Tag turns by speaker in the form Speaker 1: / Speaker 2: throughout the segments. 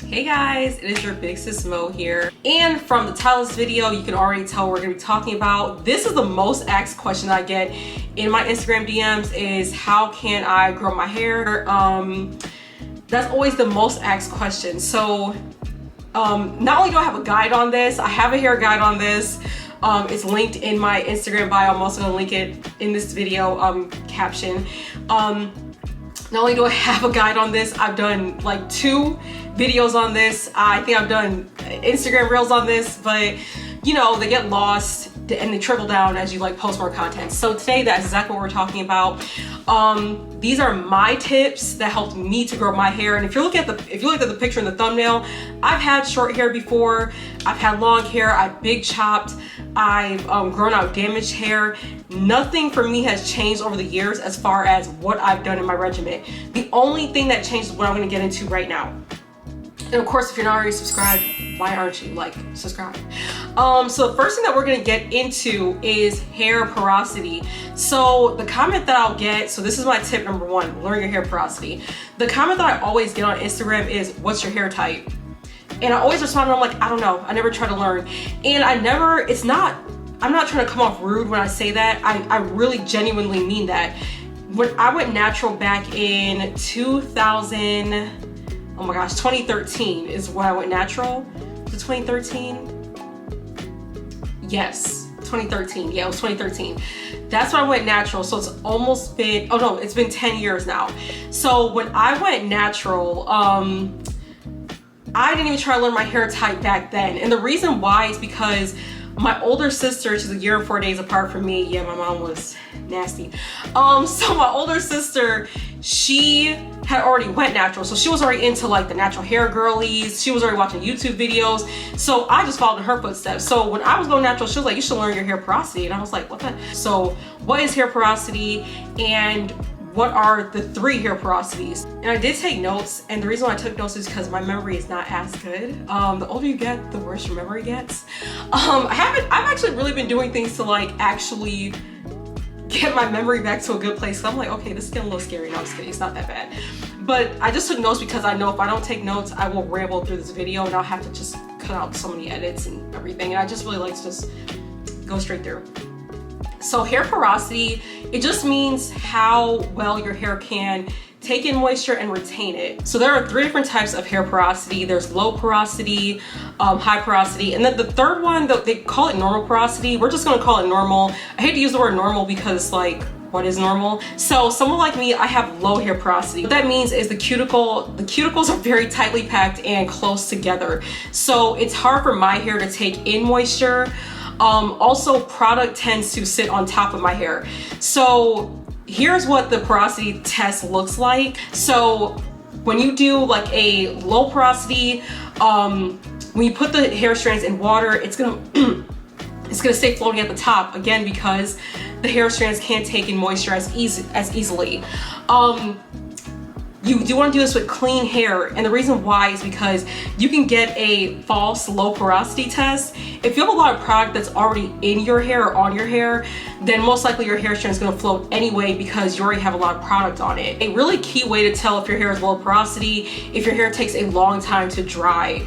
Speaker 1: Hey guys, it is your big sis Mo here. And from the title of this video, you can already tell what we're gonna be talking about. This is the most asked question I get in my Instagram DMs is how can I grow my hair? That's always the most asked question. So not only do I have a guide on this, I have a hair guide on this. It's linked in my Instagram bio. I'm also gonna link it in this video caption. Not only do I have a guide on this, I've done like 2 videos on this. I think I've done Instagram reels on this, but you know, they get lost and they trickle down as you like post more content. So today, that's exactly what we're talking about. These are my tips that helped me to grow my hair. And if you look at the picture in the thumbnail, I've had short hair before. I've had long hair. I've big chopped. I've grown out damaged hair. Nothing for me has changed over the years as far as what I've done in my regimen. The only thing that changed is what I'm going to get into right now. And of course, if you're not already subscribed, why aren't you? Like, subscribe. So the first thing that we're gonna get into is hair porosity. So the comment that I'll get, so this is my tip number 1, learn your hair porosity. The comment that I always get on Instagram is, what's your hair type? And I always respond, I'm like, I don't know. I never try to learn. And I'm not trying to come off rude when I say that. I really genuinely mean that. When I went natural back in 2013 is when I went natural. Was it 2013? Yes, 2013. Yeah, it was 2013. That's when I went natural. So it's almost been, oh no, it's been 10 years now. So when I went natural, I didn't even try to learn my hair type back then. And the reason why is because my older sister, she's a year and 4 days apart from me. Yeah, my mom was nasty. So my older sister, she had already went natural. So she was already into like the natural hair girlies. She was already watching YouTube videos. So I just followed in her footsteps. So when I was going natural, she was like, you should learn your hair porosity. And I was like, what the? So what is hair porosity? And what are the 3 hair porosities? And I did take notes, and the reason why I took notes is because my memory is not as good. The older you get, the worse your memory gets. I've actually really been doing things to like actually get my memory back to a good place. So I'm like, okay, this is getting a little scary. No, I'm just kidding, it's not that bad. But I just took notes because I know if I don't take notes, I will ramble through this video and I'll have to just cut out so many edits and everything. And I just really like to just go straight through. So hair porosity, it just means how well your hair can take in moisture and retain it. So there are 3 different types of hair porosity. There's low porosity, high porosity, and then the third one, they call it normal porosity. We're just gonna call it normal. I hate to use the word normal because like, what is normal? So someone like me, I have low hair porosity. What that means is the cuticles are very tightly packed and close together. So it's hard for my hair to take in moisture. Also, product tends to sit on top of my hair. So here's what the porosity test looks like. So when you do like a low porosity, when you put the hair strands in water, it's gonna stay floating at the top, again because the hair strands can't take in moisture as easily. You do want to do this with clean hair, and the reason why is because you can get a false low porosity test. If you have a lot of product that's already in your hair or on your hair, then most likely your hair strand is going to float anyway because you already have a lot of product on it. A really key way to tell if your hair is low porosity, if your hair takes a long time to dry.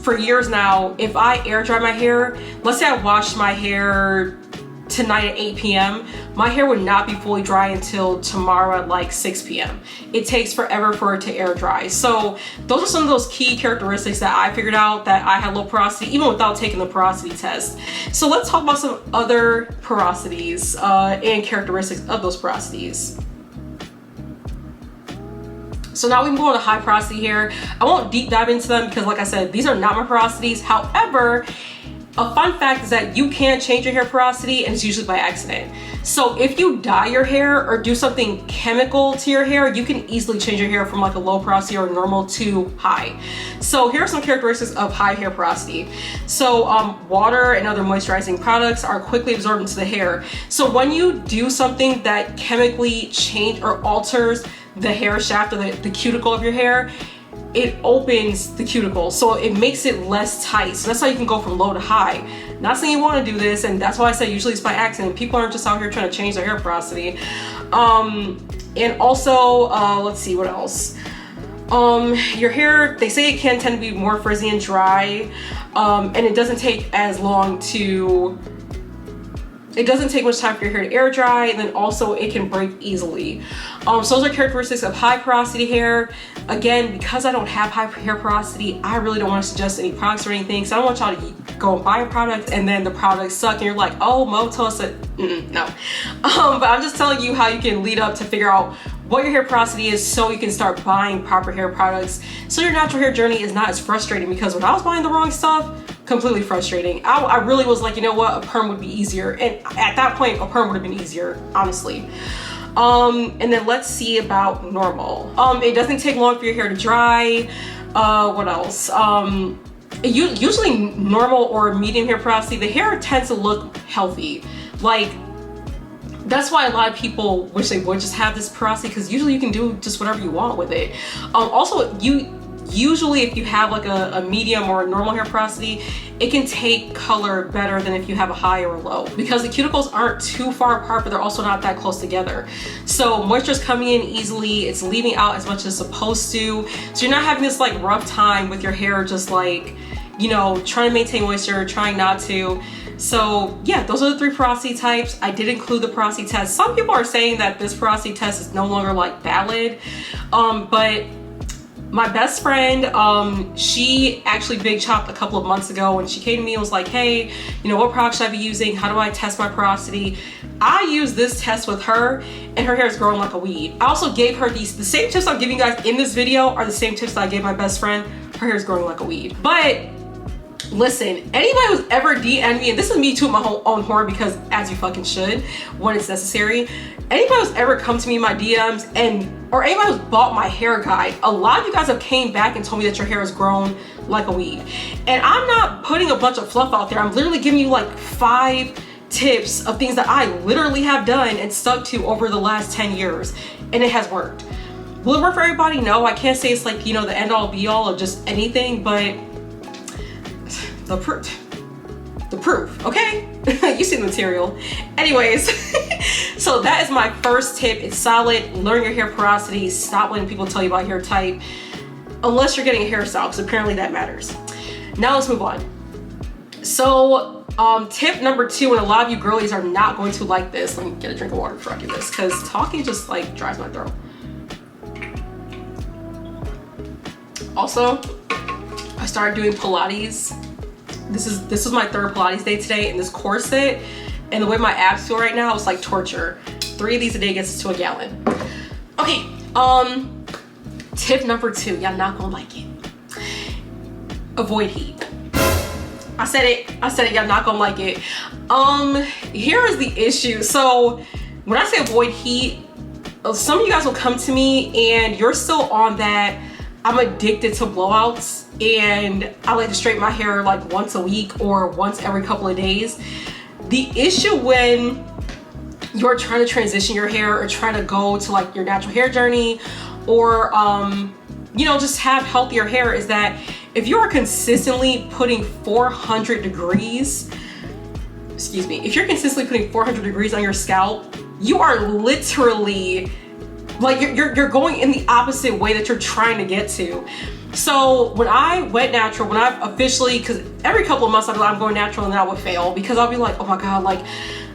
Speaker 1: For years now, if I air dry my hair, let's say I washed my hair tonight at 8 p.m. my hair would not be fully dry until tomorrow at like 6 p.m. It takes forever for it to air dry. So those are some of those key characteristics that I figured out that I had low porosity even without taking the porosity test. So let's talk about some other porosities and characteristics of those porosities. So now we move on to high porosity hair. I won't deep dive into them because like I said, these are not my porosities. However, a fun fact is that you can change your hair porosity, and it's usually by accident. So if you dye your hair or do something chemical to your hair, you can easily change your hair from like a low porosity or normal to high. So here are some characteristics of high hair porosity. So water and other moisturizing products are quickly absorbed into the hair. So when you do something that chemically change or alters the hair shaft or the cuticle of your hair, it opens the cuticle, so it makes it less tight. So that's how you can go from low to high. Not saying you want to do this, and that's why I say usually it's by accident. People aren't just out here trying to change their hair porosity. And also, let's see what else. Your hair, they say it can tend to be more frizzy and dry, and it doesn't take as long to, it doesn't take much time for your hair to air dry, and then also it can break easily. So those are characteristics of high porosity hair. Again, because I don't have high hair porosity, I really don't want to suggest any products or anything. So I don't want y'all to go and buy a product and then the products suck and you're like, oh, Mo told us that, no. But I'm just telling you how you can lead up to figure out what your hair porosity is so you can start buying proper hair products. So your natural hair journey is not as frustrating, because when I was buying the wrong stuff, completely frustrating. I really was like, you know what, a perm would be easier. And at that point, a perm would have been easier, honestly. And then let's see about normal. It doesn't take long for your hair to dry. What else? Usually normal or medium hair porosity, the hair tends to look healthy. Like, that's why a lot of people wish they would just have this porosity, because usually you can do just whatever you want with it. Also, usually if you have like a medium or a normal hair porosity, it can take color better than if you have a high or a low, because the cuticles aren't too far apart, but they're also not that close together. So moisture's coming in easily, it's leaving out as much as it's supposed to. So you're not having this like rough time with your hair, just like, you know, trying to maintain moisture, trying not to. So yeah, those are the 3 porosity types. I did include the porosity test. Some people are saying that this porosity test is no longer like valid, but my best friend, she actually big chopped a couple of months ago, and she came to me and was like, hey, you know, what product should I be using? How do I test my porosity? I used this test with her and her hair is growing like a weed. I also gave her the same tips I'm giving you guys in this video are the same tips that I gave my best friend. Her hair is growing like a weed. But listen, anybody who's ever DM'd me, and this is me too, my own horn, because as you fucking should when it's necessary, anybody who's ever come to me in my DMs or anybody who's bought my hair guide, a lot of you guys have came back and told me that your hair has grown like a weed. And I'm not putting a bunch of fluff out there. I'm literally giving you like 5 tips of things that I literally have done and stuck to over the last 10 years, and it has worked. Will it work for everybody? No, I can't say it's like, you know, the end all be all of just anything, but the proof, okay? You see the material. Anyways, so that is my first tip. It's solid. Learn your hair porosity. Stop letting people tell you about hair type, unless you're getting a hairstyle, because apparently that matters. Now let's move on. So tip number 2, and a lot of you girlies are not going to like this. Let me get a drink of water before I do this, because talking just like dries my throat. Also, I started doing Pilates. This is my 3rd Pilates day today, and this corset and the way my abs feel right now is like torture. 3 of these a day gets us to a gallon. Okay, tip number 2, y'all not gonna like it. Avoid heat. I said it, y'all not gonna like it. Here is the issue. So when I say avoid heat, some of you guys will come to me and you're still on that I'm addicted to blowouts and I like to straighten my hair like once a week or once every couple of days. The issue when you're trying to transition your hair or trying to go to like your natural hair journey, or you know, just have healthier hair, is that if you are consistently putting 400 degrees, excuse me, if you're consistently putting 400 degrees on your scalp, you are literally like you're going in the opposite way that you're trying to get to. So when I went natural, when I officially, because every couple of months I'd be like, I'm going natural, and then I would fail because I'll be like, oh my God, like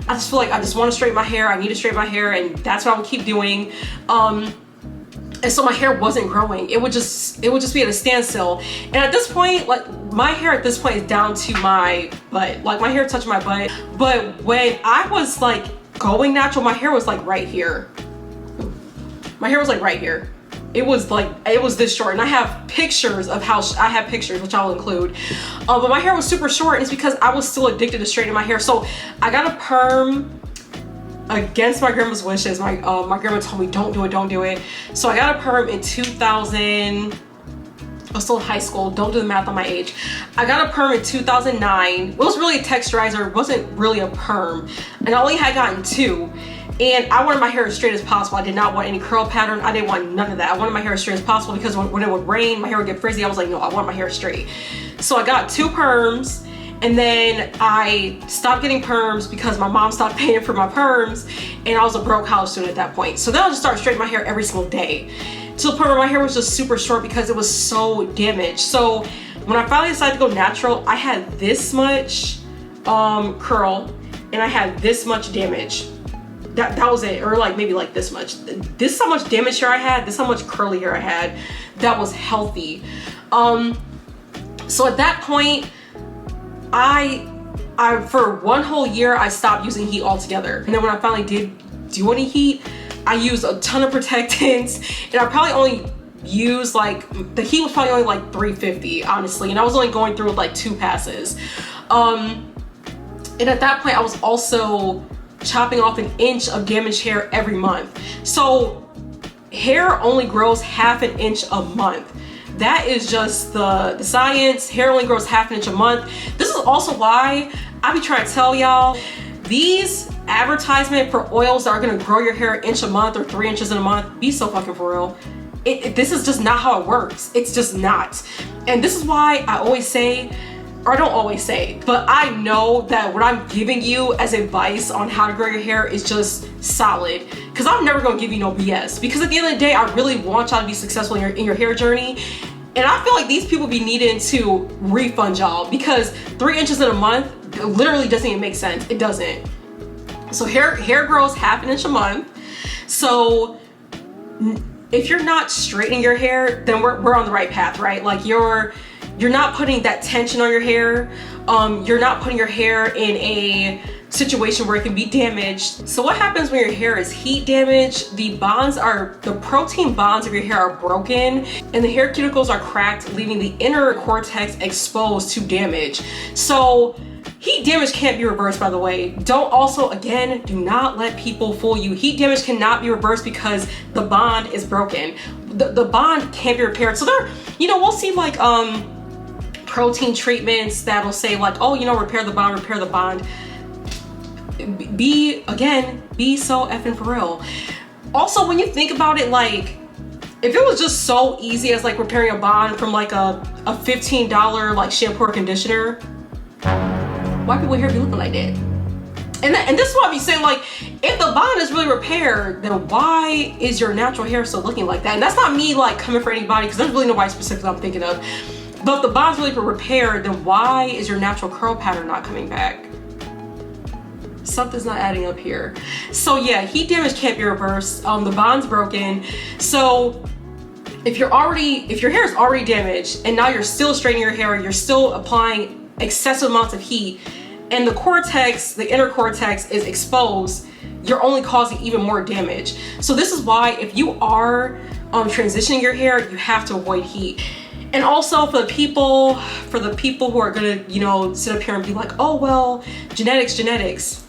Speaker 1: I just feel like I just want to straighten my hair. I need to straighten my hair, and that's what I would keep doing. And so my hair wasn't growing. It would just be at a standstill. And at this point, like my hair at this point is down to my butt. Like my hair touched my butt. But when I was like going natural, my hair was like right here. My hair was like right here. It was this short, and I have pictures of how I have pictures, which I'll include. But my hair was super short, and it's because I was still addicted to straightening my hair. So I got a perm against my grandma's wishes. My grandma told me don't do it. So I got a perm in 2000. I was still in high school. Don't do the math on my age. I got a perm in 2009. It was really a texturizer. It wasn't really a perm, and I only had gotten 2. And I wanted my hair as straight as possible. I did not want any curl pattern. I didn't want none of that. I wanted my hair as straight as possible because when it would rain, my hair would get frizzy. I was like, no, I want my hair straight. So I got 2 perms, and then I stopped getting perms because my mom stopped paying for my perms, and I was a broke college student at that point. So then I just started straightening my hair every single day. to the point where my hair was just super short because it was so damaged. So when I finally decided to go natural, I had this much curl and I had this much damage. That was it, or like maybe like this much. This is how much damage hair I had, this is how much curly hair I had that was healthy. So at that point, I for one whole year I stopped using heat altogether. And then when I finally did do any heat, I used a ton of protectants, and I probably only used like, the heat was probably only like 350 honestly, and I was only going through with like 2 passes. And at that point I was also chopping off an inch of damaged hair every month. So hair only grows half an inch a month. That is just the science. Hair only grows half an inch a month. This is also why I be trying to tell y'all, these advertisement for oils that are gonna grow your hair an inch a month or 3 inches in a month, be so fucking for real. This is just not how it works. It's just not. And this is why I always say, or I don't always say, but I know that what I'm giving you as advice on how to grow your hair is just solid. Because I'm never gonna give you no BS. Because at the end of the day, I really want y'all to be successful in your hair journey. And I feel like these people be needing to refund y'all, because 3 inches in a month literally doesn't even make sense. It doesn't. So hair grows half an inch a month. So if you're not straightening your hair, then we're on the right path, right? Like you're not putting that tension on your hair. You're not putting your hair in a situation where it can be damaged. So what happens when your hair is heat damaged? The protein bonds of your hair are broken and the hair cuticles are cracked, leaving the inner cortex exposed to damage. So heat damage can't be reversed, by the way. Do not let people fool you. Heat damage cannot be reversed because the bond is broken. The bond can't be repaired. So we'll see like protein treatments that'll say like, oh, repair the bond. Be so effing for real. Also, when you think about it, like if it was just so easy as like repairing a bond from like a $15 like shampoo or conditioner, why people here be looking like that? And this is what I be saying, like, if the bond is really repaired, then why is your natural hair still looking like that? And that's not me like coming for anybody, because there's really nobody specific I'm thinking of. But if the bond's really repaired, then why is your natural curl pattern not coming back? Something's not adding up here. So yeah, heat damage can't be reversed. The bond's broken. So if your hair is already damaged and now you're still straightening your hair, you're still applying excessive amounts of heat, and the inner cortex is exposed, you're only causing even more damage. So this is why if you are transitioning your hair, you have to avoid heat. And also for the people who are gonna, sit up here and be like, oh well, genetics.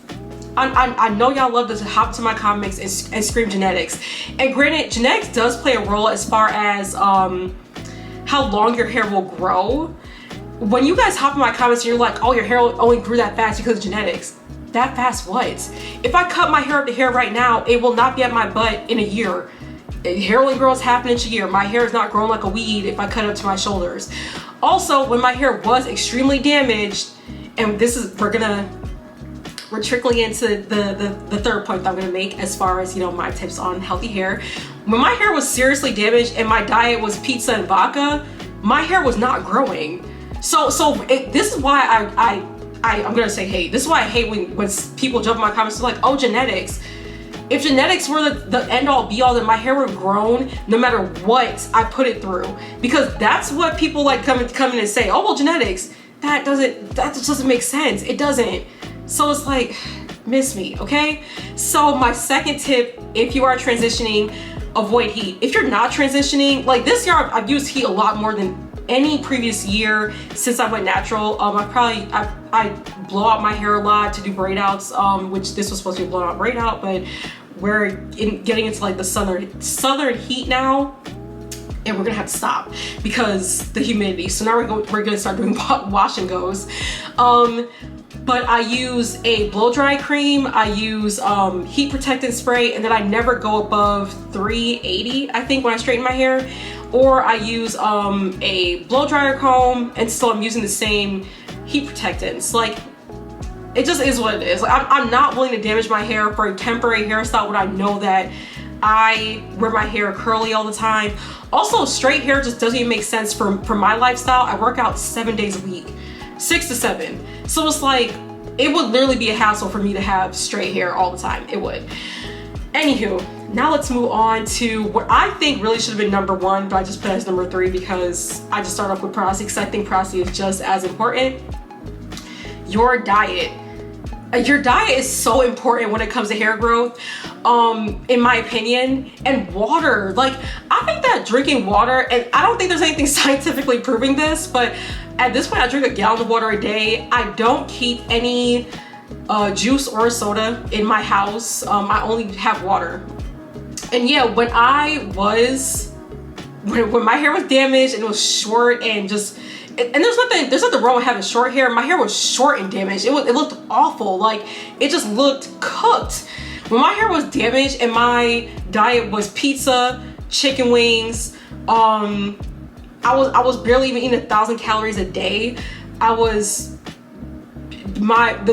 Speaker 1: I know y'all love to hop to my comments and scream genetics. And granted, genetics does play a role as far as how long your hair will grow. When you guys hop in my comments and you're like, oh, your hair only grew that fast because of genetics. That fast what? If I cut my hair up to hair right now, it will not be at my butt in a year. Hair only grows half an inch a year. My hair is not growing like a weed if I cut it up to my shoulders. Also, when my hair was extremely damaged, and we're trickling into the third point that I'm gonna make as far as my tips on healthy hair. When my hair was seriously damaged and my diet was pizza and vodka, my hair was not growing. So this is why I'm gonna say hate. This is why I hate when people jump in my comments like, oh, genetics. If genetics were the end all be all, then my hair would have grown no matter what I put it through. Because that's what people like come in and say, oh well, genetics. That just doesn't make sense. It doesn't. So it's like, miss me, okay? So my second tip, if you are transitioning, avoid heat. If you're not transitioning, like this year I've used heat a lot more than any previous year since I went natural. I blow out my hair a lot to do braid outs, which this was supposed to be blown out braid out, but we're getting into like the southern heat now, and we're gonna have to stop because the humidity. So now we're gonna start doing wash and goes. But I use a blow dry cream, I use heat protectant spray, and then I never go above 380, I think, when I straighten my hair. Or I use a blow dryer comb, and still I'm using the same heat protectants. Like, it just is what it is. Like, I'm not willing to damage my hair for a temporary hairstyle when I know that I wear my hair curly all the time. Also, straight hair just doesn't even make sense for my lifestyle. I work out 7 days a week, 6 to 7. So it's like, it would literally be a hassle for me to have straight hair all the time. It would. Anywho, now let's move on to what I think really should have been number 1, but I just put it as number 3 because I just started off with porosity because I think porosity is just as important. Your diet. Your diet is so important when it comes to hair growth, in my opinion. And water, like, I think that drinking water, and I don't think there's anything scientifically proving this, but at this point I drink a gallon of water a day. I don't keep any juice or soda in my house. I only have water. And yeah, when my hair was damaged and it was short and just, and there's nothing wrong with having short hair. My hair was short and damaged. It looked awful. Like, it just looked cooked. When my hair was damaged and my diet was pizza, chicken wings, I was barely even eating 1,000 calories a day. The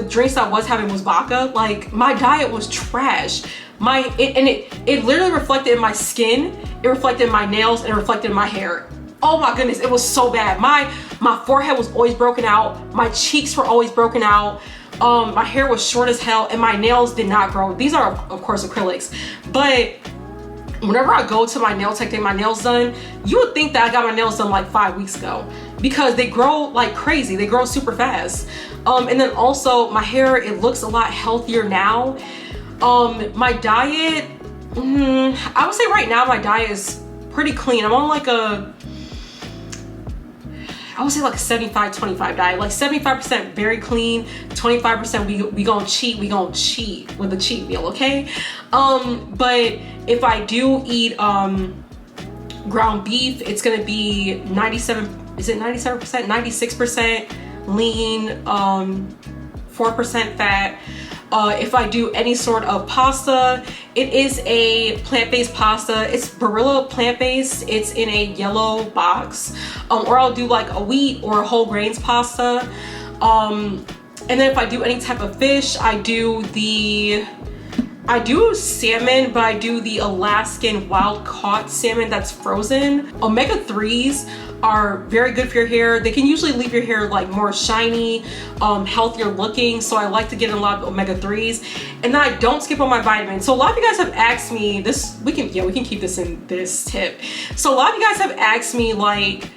Speaker 1: drinks I was having was vodka. Like, my diet was trash. It literally reflected in my skin, it reflected in my nails, and it reflected in my hair. Oh my goodness, it was so bad. My forehead was always broken out. My cheeks were always broken out. My hair was short as hell, and my nails did not grow. These are, of course, acrylics. But whenever I go to my nail tech to get my nails done, you would think that I got my nails done like 5 weeks ago because they grow like crazy. They grow super fast. And then also my hair, it looks a lot healthier now. My diet, I would say right now my diet is pretty clean. I'm on like I would say like a 75-25 diet, like 75% very clean, 25% we gonna cheat with a cheat meal, okay? But if I do eat ground beef, it's gonna be 96% lean, 4% fat. If I do any sort of pasta, it is a plant-based pasta. It's Barilla plant-based. It's in a yellow box. Or I'll do like a wheat or a whole grains pasta. And then if I do any type of fish, I do salmon, but I do the Alaskan wild caught salmon that's frozen. Omega-3s are very good for your hair. They can usually leave your hair like more shiny, healthier looking. So I like to get in a lot of omega-3s. And then I don't skip on my vitamins. So a lot of you guys have asked me this, we can keep this in this tip. So a lot of you guys have asked me, like,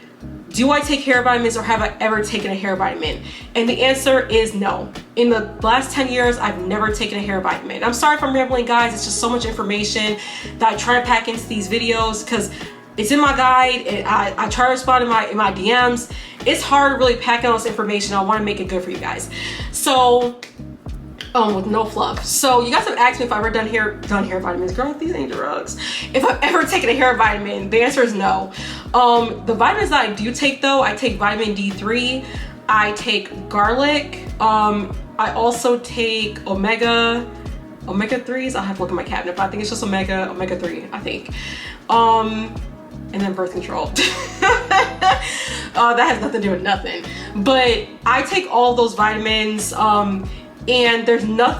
Speaker 1: do I take hair vitamins or have I ever taken a hair vitamin? And the answer is no. In the last 10 years, I've never taken a hair vitamin. I'm sorry if I'm rambling, guys. It's just so much information that I try to pack into these videos because it's in my guide. I try to respond in my DMs. It's hard to really pack in all this information. I want to make it good for you guys. So, with no fluff. So you guys have asked me if I've ever done hair vitamins. Girl, these ain't drugs. If I've ever taken a hair vitamin, the answer is no. The vitamins that I do take though, I take vitamin D3, I take garlic, I also take omega-3s. I'll have to look at my cabinet, but I think it's just omega-3, I think. And then birth control. That has nothing to do with nothing. But I take all those vitamins, and there's no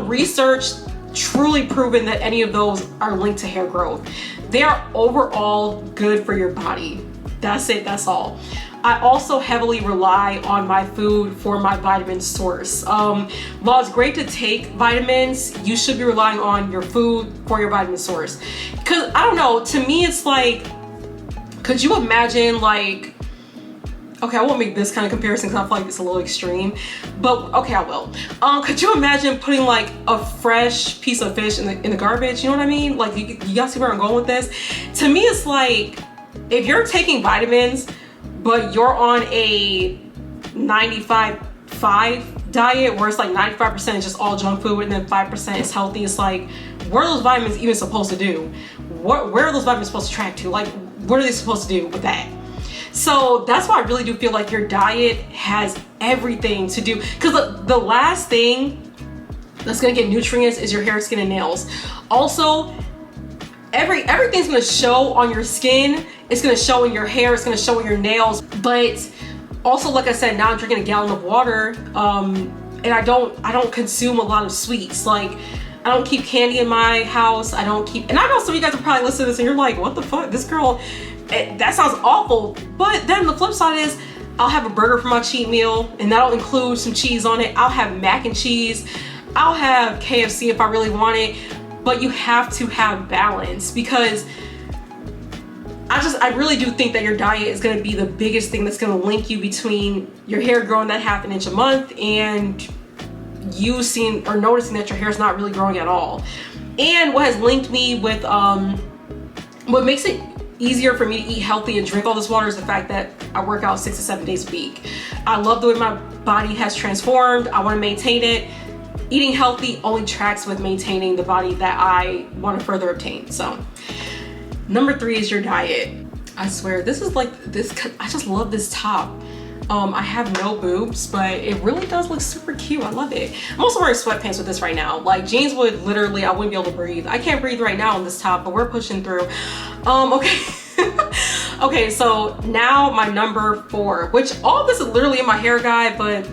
Speaker 1: research truly proven that any of those are linked to hair growth. They are overall good for your body. That's it, that's all. I also heavily rely on my food for my vitamin source. While it's great to take vitamins, you should be relying on your food for your vitamin source. Cause I don't know, to me it's like, could you imagine like, okay, I won't make this kind of comparison because I feel like it's a little extreme, but okay, I will. Could you imagine putting like a fresh piece of fish in the garbage? You know what I mean? Like, you guys see where I'm going with this? To me, it's like, if you're taking vitamins, but you're on a 95-5 diet where it's like 95% is just all junk food and then 5% is healthy, it's like, what are those vitamins even supposed to do? Where are those vitamins supposed to track to? Like, what are they supposed to do with that? So that's why I really do feel like your diet has everything to do, because the last thing that's gonna get nutrients is your hair, skin, and nails. Also, everything's gonna show on your skin, it's gonna show in your hair, it's gonna show in your nails. But also, like I said, now I'm drinking a gallon of water, and I don't consume a lot of sweets. Like, I don't keep candy in my house. I don't keep, and I know some of you guys are probably listening to this and you're like, what the fuck, this girl, that sounds awful. But then the flip side is, I'll have a burger for my cheat meal, and that'll include some cheese on it. I'll have mac and cheese. I'll have KFC if I really want it. But you have to have balance, because I really do think that your diet is going to be the biggest thing that's going to link you between your hair growing that ½ inch a month and you seeing or noticing that your hair is not really growing at all. And what has linked me with what makes it easier for me to eat healthy and drink all this water is the fact that I work out 6 to 7 days a week. I love the way my body has transformed. I want to maintain it. Eating healthy only tracks with maintaining the body that I want to further obtain. So number 3 is your diet. I swear, this is like this, I just love this top. I have no boobs, but it really does look super cute. I love it. I'm also wearing sweatpants with this right now. Like, jeans would literally, I wouldn't be able to breathe. I can't breathe right now on this top, but we're pushing through. Okay. Okay, so now my number 4, which all this is literally in my hair guide, but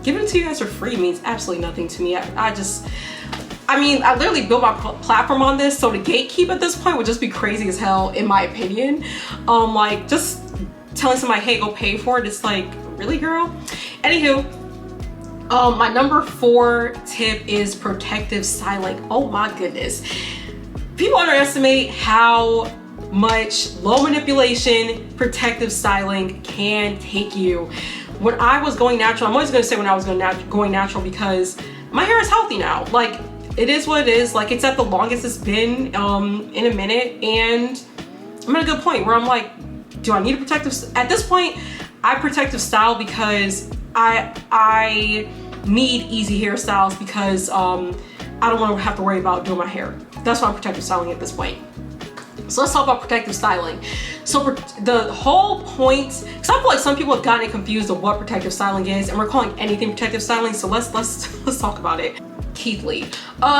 Speaker 1: giving it to you guys for free means absolutely nothing to me. I mean, I literally built my platform on this, so to gatekeep at this point would just be crazy as hell, in my opinion. Like, just telling somebody, hey, go pay for it, it's like, really, girl? Anywho, my number 4 tip is protective styling. Oh my goodness. People underestimate how much low manipulation protective styling can take you. When I was going natural, I'm always going to say when I was going natural, because my hair is healthy now. Like, it is what it is. Like, it's at the longest it's been in a minute, and I'm at a good point where I'm like, do I need a protective? At this point, I protective style because I need easy hairstyles, because I don't want to have to worry about doing my hair. That's why I'm protective styling at this point. So let's talk about protective styling. So the whole point, because I feel like some people have gotten it confused of what protective styling is, and we're calling anything protective styling. So let's talk about it. Keith Lee.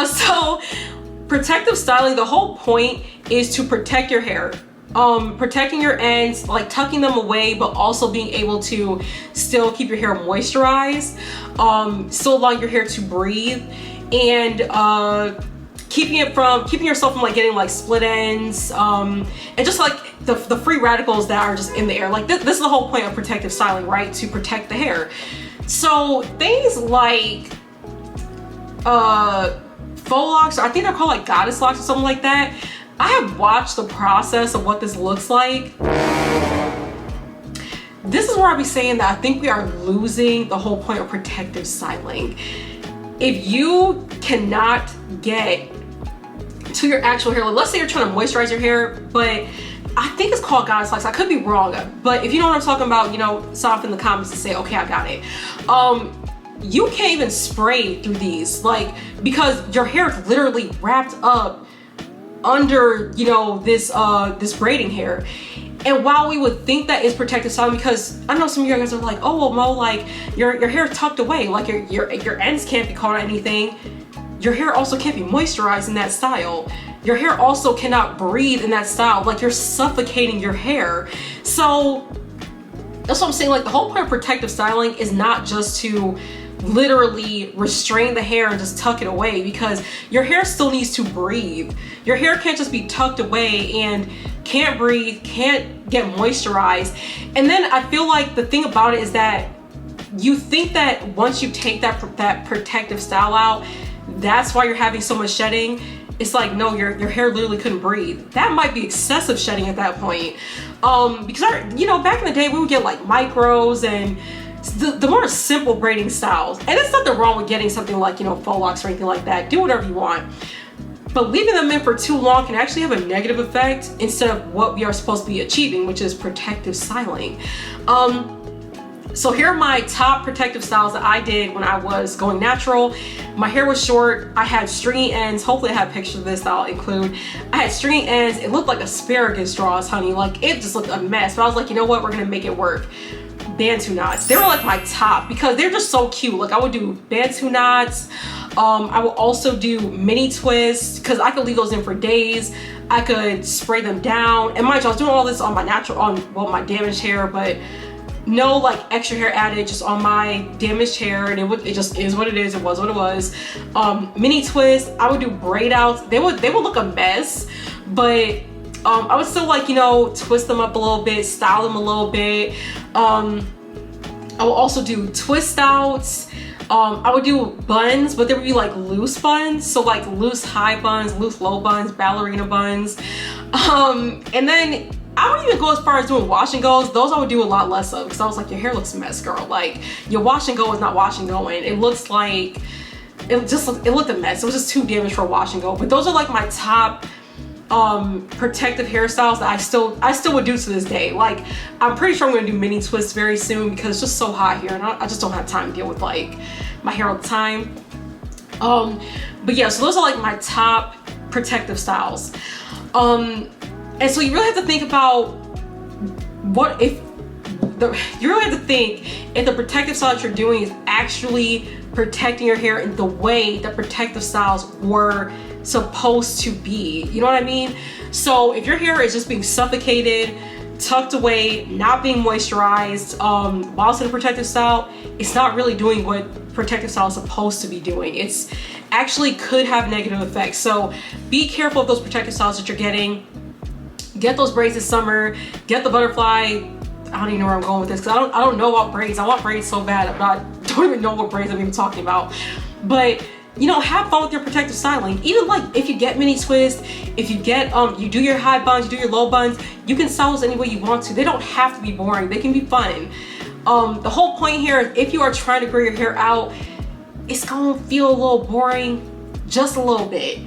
Speaker 1: So protective styling, the whole point is to protect your hair. Protecting your ends, like tucking them away, but also being able to still keep your hair moisturized, still allowing your hair to breathe, and keeping yourself from like getting like split ends, and just like the free radicals that are just in the air. Like this is the whole point of protective styling, right? To protect the hair. So things like faux locks, or I think they're called like goddess locks or something like that. I have watched the process of what this looks like. This is where I be saying that I think we are losing the whole point of protective styling. If you cannot get to your actual hair, like let's say you're trying to moisturize your hair, but I think it's called goddess locks. I could be wrong, but if you know what I'm talking about, you know, stop in the comments and say, okay, I got it. You can't even spray through these, like, because your hair is literally wrapped up under, you know, this braiding hair. And while we would think that is protective styling, because I know some of you guys are like, oh well, Mo, like your hair is tucked away, like your ends can't be caught on anything. Your hair also can't be moisturized in that style. Your hair also cannot breathe in that style. Like, you're suffocating your hair. So that's what I'm saying. Like, the whole point of protective styling is not just to literally restrain the hair and just tuck it away, because your hair still needs to breathe. Your hair can't just be tucked away and can't breathe, can't get moisturized. And then I feel like the thing about it is that you think that once you take that protective style out, that's why you're having so much shedding. It's like, no, your hair literally couldn't breathe. That might be excessive shedding at that point. Because you know, back in the day, we would get like micros and the more simple braiding styles. And there's nothing wrong with getting something like, you know, faux locks or anything like that. Do whatever you want. But leaving them in for too long can actually have a negative effect instead of what we are supposed to be achieving, which is protective styling. So here are my top protective styles that I did when I was going natural. My hair was short. I had stringy ends. Hopefully I have pictures of this that I'll include. I had stringy ends. It looked like asparagus straws, honey. Like, it just looked a mess. But I was like, you know what? We're gonna make it work. Bantu knots. They were like my top because they're just so cute. Like, I would do Bantu knots. I will also do mini twists because I could leave those in for days. I could spray them down. And mind you, I was doing all this on my natural, my damaged hair, but no like extra hair added, just on my damaged hair, and it just is what it is. It was what it was. Mini twists, I would do braid outs. They would look a mess, but I would still like, you know, twist them up a little bit, style them a little bit. I will also do twist outs. I would do buns, but they would be like loose buns. So like loose high buns, loose low buns, ballerina buns. And then I wouldn't even go as far as doing wash and goes. Those I would do a lot less of, because I was like, your hair looks a mess, girl. Like, your wash and go is not wash and going. It looks like, it looked a mess. It was just too damaged for a wash and go. But those are like my top protective hairstyles that I still would do to this day. Like, I'm pretty sure I'm gonna do mini twists very soon, because it's just so hot here, and I just don't have time to deal with like my hair all the time. But yeah, so those are like my top protective styles. And so you really have to think about you really have to think if the protective style that you're doing is actually protecting your hair in the way that protective styles were supposed to be. You know what I mean? So if your hair is just being suffocated, tucked away, not being moisturized while it's in a protective style, it's not really doing what protective style is supposed to be doing. It's actually could have negative effects. So be careful of those protective styles that you're getting. Get those braids this summer. Get the butterfly. I don't even know where I'm going with this, because I don't know about braids. I want braids so bad. I don't even know what braids I'm even talking about. But you know, have fun with your protective styling. Even like if you get mini twists, if you get you do your high buns, you do your low buns, you can style those any way you want to. They don't have to be boring. They can be fun. The whole point here is, if you are trying to grow your hair out, it's gonna feel a little boring, just a little bit.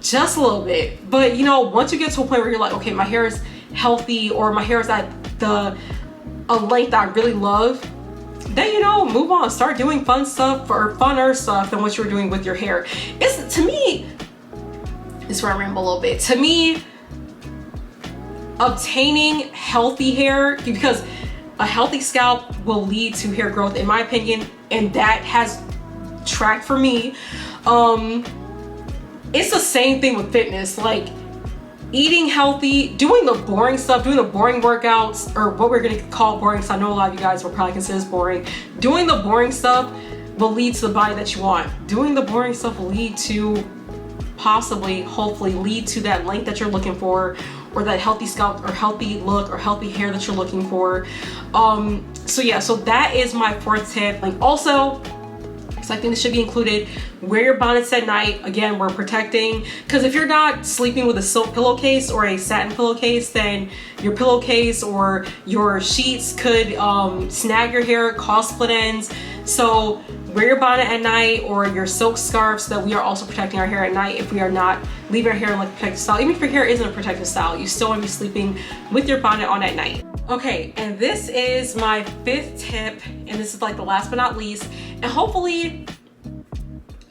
Speaker 1: Just a little bit. But you know, once you get to a point where you're like, okay, my hair is healthy, or my hair is at a length that I really love, then, you know, move on. Start doing fun stuff, or funner stuff than what you were doing with your hair. To me, this is where I ramble a little bit. To me, obtaining healthy hair, because a healthy scalp will lead to hair growth, in my opinion, and that has tracked for me. It's the same thing with fitness. Like, eating healthy, doing the boring stuff, doing the boring workouts, or what we're gonna call boring, because I know a lot of you guys will probably consider this boring. Doing the boring stuff will lead to the body that you want. Doing the boring stuff will lead to, possibly, hopefully, lead to that length that you're looking for, or that healthy scalp, or healthy look, or healthy hair that you're looking for. So yeah, so that is my fourth tip. Like, also, so I think this should be included, wear your bonnets at night. Again, we're protecting, because if you're not sleeping with a silk pillowcase or a satin pillowcase, then your pillowcase or your sheets could snag your hair, cause split ends. So wear your bonnet at night, or your silk scarf, so that we are also protecting our hair at night if we are not leaving our hair in like a protective style. Even if your hair isn't a protective style, you still want to be sleeping with your bonnet on at night. Okay, and this is my fifth tip, and this is like the last but not least, and hopefully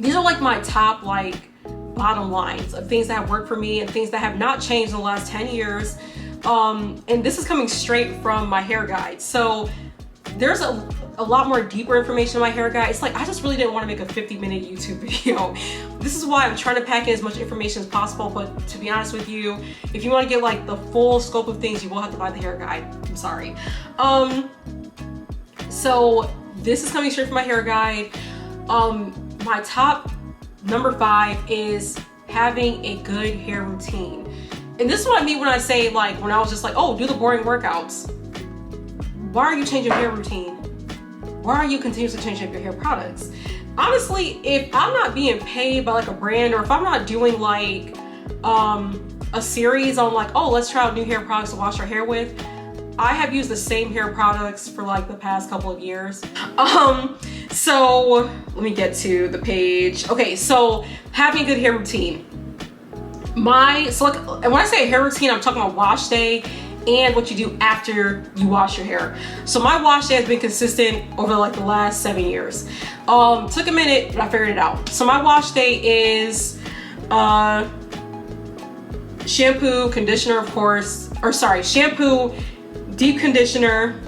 Speaker 1: these are like my top like bottom lines of things that have worked for me and things that have not changed in the last 10 years. And this is coming straight from my hair guide. So there's a lot more deeper information in my hair guide. It's like, I just really didn't want to make a 50-minute YouTube video. This is why I'm trying to pack in as much information as possible, but to be honest with you, if you want to get like the full scope of things, you will have to buy the hair guide. I'm sorry. So this is coming straight from my hair guide. My top number 5 is having a good hair routine. And this is what I mean when I say, like, when I was just like, oh, do the boring workouts. Why are you changing your hair routine? Why are you continuously changing up your hair products? Honestly, if I'm not being paid by like a brand, or if I'm not doing like a series on like, oh, let's try out new hair products to wash our hair with, I have used the same hair products for like the past couple of years. So let me get to the page. Okay, so having a good hair routine. And when I say a hair routine, I'm talking about wash day and what you do after you wash your hair. So my wash day has been consistent over like the last 7 years. Took a minute, but I figured it out. So my wash day is shampoo, conditioner, of course, or sorry, shampoo, deep conditioner.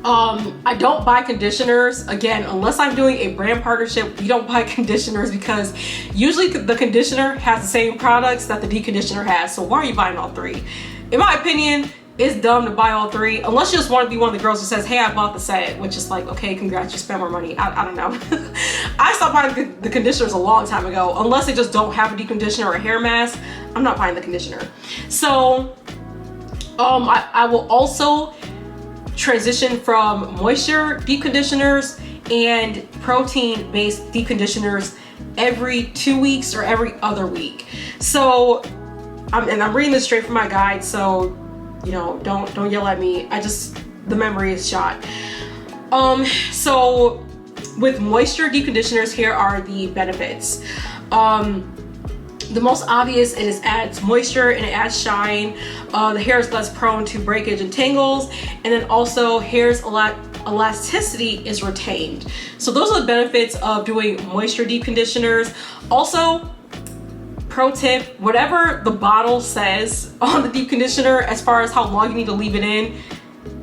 Speaker 1: I don't buy conditioners, again, unless I'm doing a brand partnership. We don't buy conditioners, because usually the conditioner has the same products that the deep conditioner has. So why are you buying all three? In my opinion, it's dumb to buy all three unless you just want to be one of the girls who says, hey, I bought the set, which is like, okay, congrats, you spent more money. I don't know. I stopped buying the conditioners a long time ago. Unless they just don't have a deep conditioner or a hair mask, I'm not buying the conditioner. So I will also transition from moisture deep conditioners and protein based deep conditioners every 2 weeks or every other week. So I'm reading this straight from my guide, so you know, don't yell at me. The memory is shot. So with moisture deep conditioners, here are the benefits. The most obvious is it adds moisture and it adds shine. The hair is less prone to breakage and tangles, and then also hair's elasticity is retained. So those are the benefits of doing moisture deep conditioners. Also, pro tip, whatever the bottle says on the deep conditioner as far as how long you need to leave it in,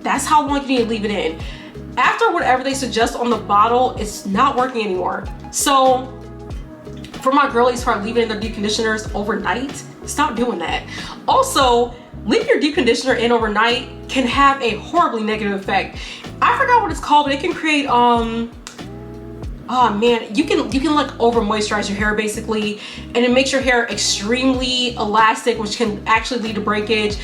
Speaker 1: that's how long you need to leave it in. After whatever they suggest on the bottle, it's not working anymore. So for my girlies who are leaving in their deep conditioners overnight, stop doing that. Also, leaving your deep conditioner in overnight can have a horribly negative effect. I forgot what it's called, but it can create oh man, you can like over moisturize your hair basically, and it makes your hair extremely elastic, which can actually lead to breakage.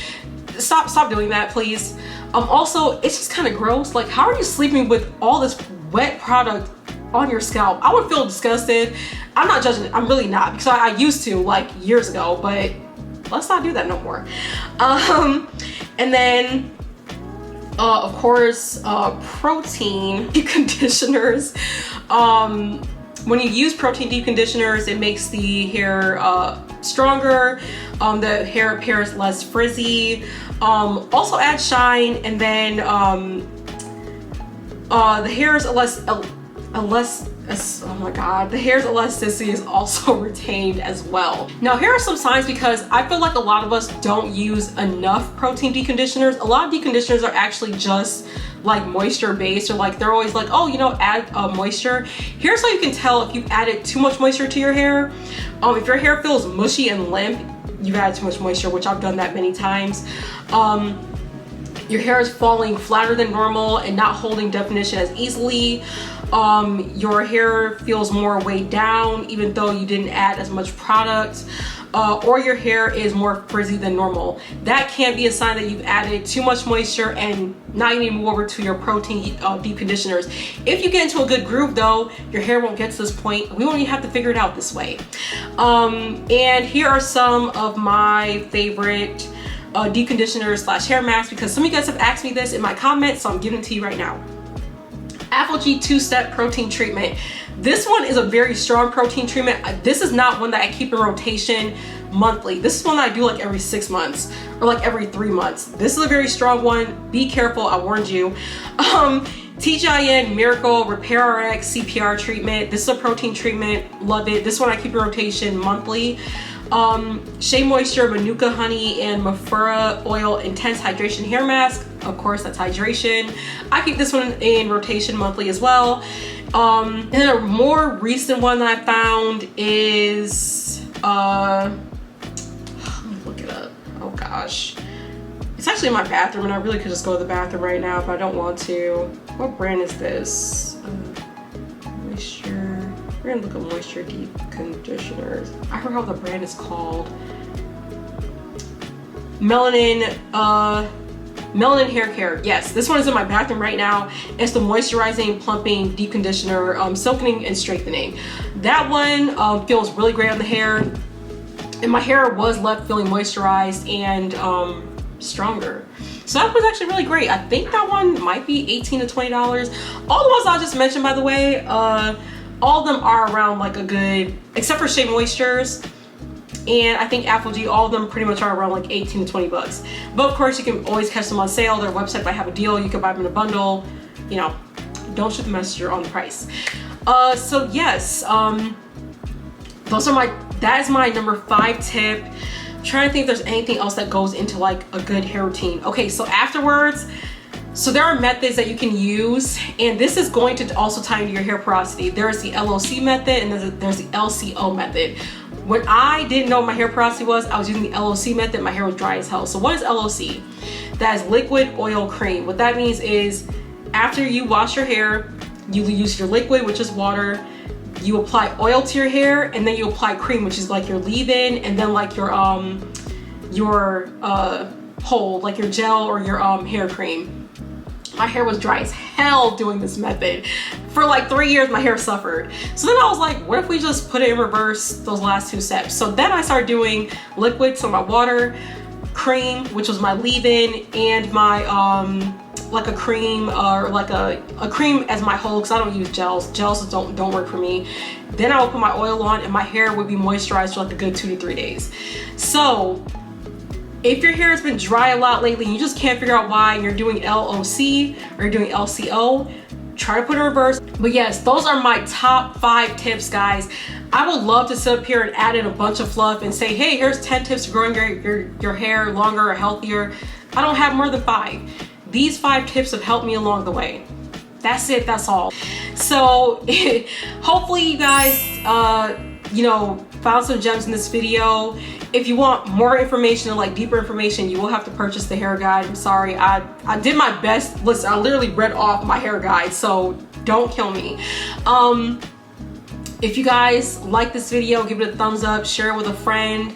Speaker 1: Stop doing that, please. Also, it's just kind of gross. Like, how are you sleeping with all this wet product on your scalp? I would feel disgusted. I'm not judging, I'm really not, because I used to like years ago, but let's not do that no more. And then of course, protein deep conditioners. When you use protein deep conditioners, it makes the hair stronger. The hair appears less frizzy. Also adds shine, and then the hair's oh my god, the hair's elasticity is also retained as well. Now here are some signs, because I feel like a lot of us don't use enough protein deep conditioners. A lot of deep conditioners are actually just like moisture based, or like they're always like, oh, you know, add moisture. Here's how you can tell if you've added too much moisture to your hair. If your hair feels mushy and limp, you've added too much moisture, which I've done that many times. Your hair is falling flatter than normal and not holding definition as easily. Your hair feels more weighed down even though you didn't add as much product, or your hair is more frizzy than normal. That can be a sign that you've added too much moisture, and now you need to move over to your protein deep conditioners. If you get into a good groove though, your hair won't get to this point. We won't even have to figure it out this way. And here are some of my favorite deep conditioners / hair masks, because some of you guys have asked me this in my comments, so I'm giving it to you right now. ApHogee 2-step protein treatment. This one is a very strong protein treatment. This is not one that I keep in rotation monthly. This is one that I do like every 6 months or like every 3 months. This is a very strong one. Be careful, I warned you. TGIN Miracle Repair RX CPR treatment. This is a protein treatment. Love it. This one I keep in rotation monthly. Shea Moisture Manuka Honey and Mafura Oil Intense Hydration Hair Mask. Of course, that's hydration. I keep this one in rotation monthly as well. And then a more recent one that I found is let me look it up. Oh gosh, it's actually in my bathroom, and I really could just go to the bathroom right now, but I don't want to. What brand is this? Moisture. We're gonna look at moisture deep conditioners. I forgot what the brand is called. Melanin Hair Care. Yes, this one is in my bathroom right now. It's the moisturizing, plumping, deep conditioner, silkening and strengthening. That one feels really great on the hair, and my hair was left feeling moisturized and stronger. So that was actually really great. I think that one might be $18 to $20. All the ones I just mentioned, by the way, all of them are around like a good, except for Shea Moistures and I think ApHogee, all of them pretty much are around like 18 to 20 bucks. But of course you can always catch them on sale. Their website might have a deal. You can buy them in a bundle. You know, don't shoot the messenger on the price. So yes, that is my number 5 tip. I'm trying to think if there's anything else that goes into like a good hair routine. Okay, so afterwards, so there are methods that you can use, and this is going to also tie into your hair porosity. There's the LOC method and there's the LCO method. When I didn't know what my hair porosity was, I was using the LOC method. My hair was dry as hell. So what is LOC? that is liquid oil cream. What that means is after you wash your hair, you use your liquid, which is water, you apply oil to your hair, and then you apply cream, which is like your leave-in, and then like your hold, like your gel or your hair cream. My hair was dry as hell doing this method. For like 3 years, my hair suffered. So then I was like, what if we just put it in reverse, those last 2 steps? So then I started doing liquid, so my water, cream, which was my leave-in, and my like a cream or like a cream as my hold, because I don't use gels. Gels don't work for me. Then I would put my oil on and my hair would be moisturized for like a good 2 to 3 days. So if your hair has been dry a lot lately and you just can't figure out why, you're doing LOC or you're doing LCO, try to put it in reverse. But yes, those are my top 5 tips, guys. I would love to sit up here and add in a bunch of fluff and say, hey, here's 10 tips to growing your hair longer or healthier. I don't have more than 5. These 5 tips have helped me along the way. That's it, that's all. So hopefully you guys, you know, found some gems in this video. If you want more information and like deeper information, you will have to purchase the hair guide. I'm sorry, I did my best. Listen, I literally read off my hair guide, so don't kill me. If you guys like this video, give it a thumbs up, share it with a friend.